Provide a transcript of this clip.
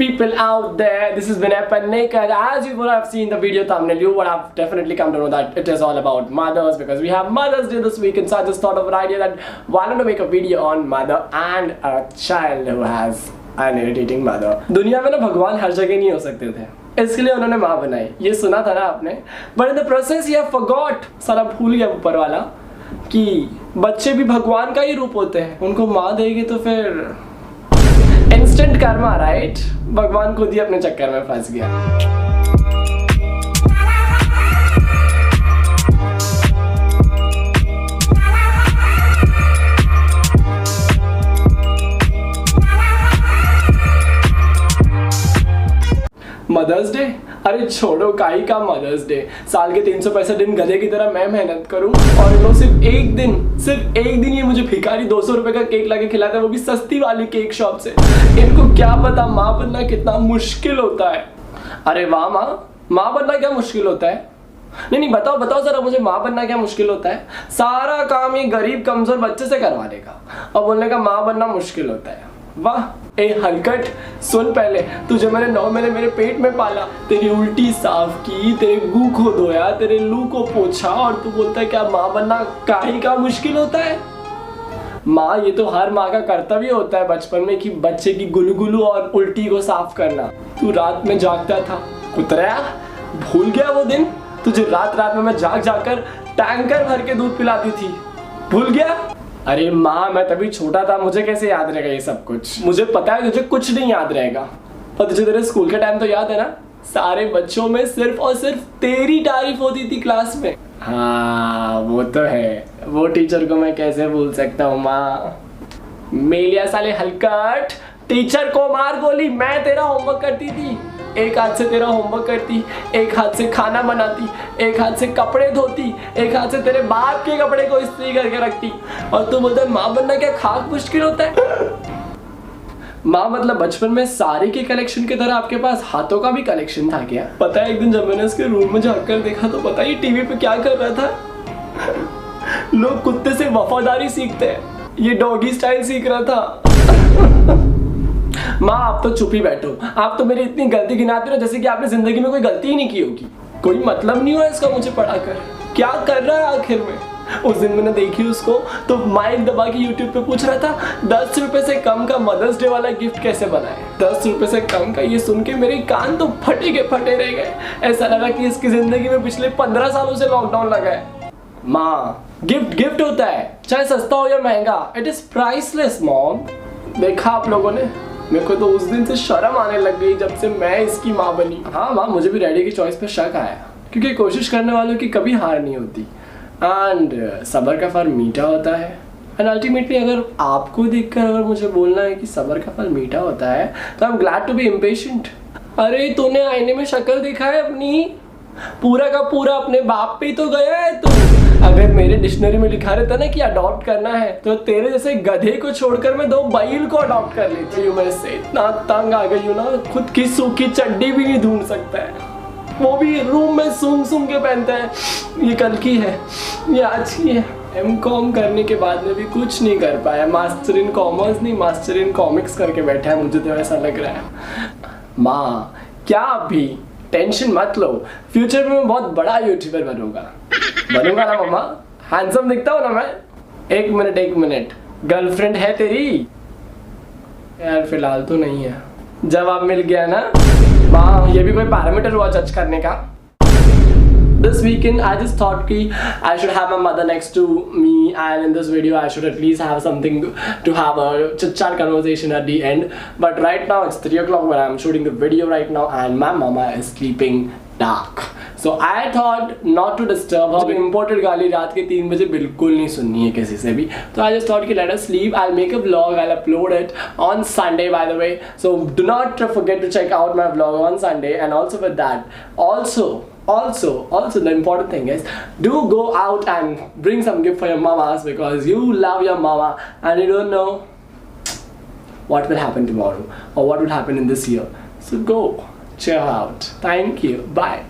people out there, this is Vinay Pannekar. As you would have seen the video thumbnail, you would have definitely come to know that it is all about mothers because we have Mother's Day this weekend. So I just thought of an idea that why not make a video on mother and a child who has an irritating mother. दुनिया में ना भगवान हर जगह नहीं हो सकते थे, इसके लिए उन्होंने माँ बनाई. ये सुना था ना आपने? But in the process you have forgot, सारा भूल गया ऊपर वाला कि बच्चे भी भगवान का ही रूप होते हैं. उनको माँ देगी तो फिर इंस्टेंट कर्मा, राइट? भगवान खुद ही अपने चक्कर में फंस गया. Mother's day? अरे छोड़ो, काई का मदर्स डे. साल के 365 दिन गधे की तरह मैं मेहनत करूं और इनको सिर्फ एक दिन ये मुझे भिखारी 200 रुपए का केक लाके खिलाता है, वो भी सस्ती वाली केक शॉप से. इनको क्या पता माँ बनना कितना मुश्किल होता है. अरे वाह माँ बनना क्या मुश्किल होता है? नहीं बताओ जरा मुझे, माँ बनना क्या मुश्किल होता है? सारा काम ये गरीब कमजोर बच्चे से करवाने का और बोलने का माँ बनना मुश्किल होता है. वाह ए हलकट, सुन पहले, तुझे मैंने 9 महीने मेरे पेट में पाला, तेरी उल्टी साफ की, तेरे गू को धोया, तेरे लू को पोछा और तू बोलता है क्या माँ बनना काहे का मुश्किल होता है? माँ, ये तो हर माँ का कर्तव्य होता है बचपन में कि बच्चे की गुलगुलू और उल्टी को साफ करना. तू रात में जागता था कुतरा, भूल गया वो दिन? तुझे रात में मैं जाकर टैंकर भर के दूध पिलाती थी, भूल गया? अरे माँ, मैं तभी छोटा था, मुझे कैसे याद रहेगा ये सब कुछ? मुझे पता है तुझे कुछ नहीं याद रहेगा. और तुझे तेरे स्कूल का टाइम तो याद है ना? सारे बच्चों में सिर्फ और सिर्फ तेरी तारीफ होती थी क्लास में. हाँ वो तो है, वो टीचर को मैं कैसे भूल सकता हूँ माँ. मेलिया साले हलकट, टीचर को मार गोली. मैं तेरा होमवर्क करती थी, एक हाथ से तेरा होमवर्क करती, एक हाथ से खाना बनाती, एक हाथ से कपड़े धोती, एक हाथ से तेरे बाप के कपड़े को इस्त्री करके रखती, और तू बोलता है माँ बनना क्या खाक मुश्किल होता है? माँ मतलब बचपन में सारे के कलेक्शन की तरह आपके पास हाथों का भी कलेक्शन था क्या? पता है एक दिन जब मैंने उसके रूम में जाकर देखा तो पता ही टीवी पे क्या कर रहा था? लोग कुत्ते से वफादारी सीखते हैं, ये डॉगी स्टाइल सीख रहा था. माँ आप तो चुप ही बैठो, आप तो मेरी इतनी गलती गिनाते हो जैसे कि आपने जिंदगी में कोई गलती ही नहीं की होगी. कोई मतलब नहीं हुआ इसका मुझे पढ़ाकर. क्या कर रहा है आखिर में? उस दिन मैंने देखी उसको तो माइक दबा के यूट्यूब पे पूछ रहा था 10 रुपए से कम का मदर्स डे वाला गिफ्ट कैसे बनाए. 10 रुपए से कम का, ये सुन के मेरे कान तो फटे रह गए. ऐसा लगा कि इसकी जिंदगी में पिछले 15 सालों से लॉकडाउन लगा है. माँ, गिफ्ट होता है, चाहे सस्ता हो या महंगा. It is priceless mom. देखा आप लोगों ने, मेरे को तो उस दिन से शर्म आने लग गई जब से मैं इसकी माँ बनी. हाँ माँ, मुझे भी डैडी की चॉइस पे शक आया क्योंकि कोशिश करने वालों की कभी हार नहीं होती. एंड सब्र का फल मीठा होता है. एंड अल्टीमेटली अगर आपको देखकर अगर मुझे बोलना है कि सब्र का फल मीठा होता है तो I am glad to be impatient. अरे तूने आईने में शक्ल देखा है अपनी? पूरा का पूरा अपने बाप पे ही तो गया है तू. अगर मेरे डिक्शनरी में लिखा रहता ना कि अडॉप्ट करना है तो तेरे जैसे गधे को छोड़कर मैं 2 बैल को अडॉप्ट कर लेती हूँ. मैं से इतना तंग आ गई हूँ ना, खुद की सूखी चड्डी भी नहीं ढूंढ सकता है, वो भी रूम में सूंघ के पहनता है. ये कल की है, ये आज की है. M.Com करने के बाद में भी कुछ नहीं कर पाया. मास्टर इन कॉमर्स नहीं, मास्टर इन कॉमिक्स करके बैठा है, मुझे तो ऐसा लग रहा है. माँ क्या अभी टेंशन मत लो, फ्यूचर में मैं बहुत बड़ा यूट्यूबर बनूंगा ना मम्मा. हैंडसम दिखता हूँ ना मैं? एक मिनट, गर्लफ्रेंड है तेरी? यार फिलहाल तो नहीं है. जवाब मिल गया ना माँ, ये भी कोई पैरामीटर हुआ जज करने का? This weekend I just thought कि I should have my mother next to me, and in this video I should at least have something to have a chit-chat conversation at the end. But right now it's 3 o'clock when I'm shooting the video right now and my mama is sleeping dark. So I thought not to disturb her. Imported गाली रात के 3 बजे बिल्कुल नहीं सुननी है किसी से भी. So I just thought कि let her sleep. I'll make a vlog. I'll upload it on Sunday by the way. So do not forget to check out my vlog on Sunday. And also with that, also the important thing is do go out and bring some gift for your mamas because you love your mama and you don't know what will happen tomorrow or what will happen in this year. So go cheer out. Thank you. Bye.